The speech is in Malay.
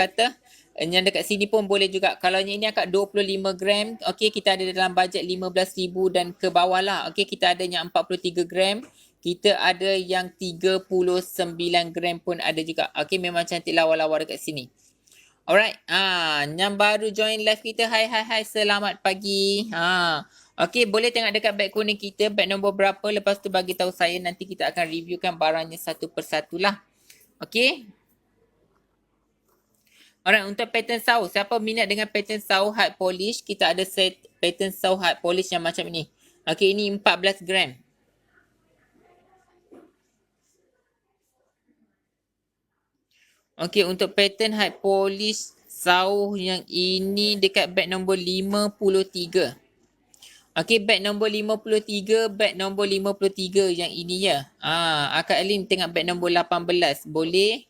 kata yang dekat sini pun boleh juga. Kalau yang ini akak 25 gram, okey, kita ada dalam bajet 15,000 dan ke bawah lah. Okey, kita ada yang 43 gram. Kita ada yang 39 gram pun ada juga. Okey, memang cantik lawa-lawa dekat sini. Alright, yang baru join live kita, hai, selamat pagi. Okey, boleh tengok dekat beg kuning kita, beg nombor berapa, lepas tu bagi tahu saya, nanti kita akan reviewkan barangnya satu persatu lah. Okey. Alright, untuk pattern saus, siapa minat dengan pattern saus hard polish, kita ada set pattern saus hard polish yang macam ni. Okey, ini 14 gram. Okey, untuk pattern hard polish saus yang ini dekat beg nombor 53. Okey, beg nombor 53, beg nombor 53 yang ini ya. Akak Alin tengok beg nombor 18. Boleh?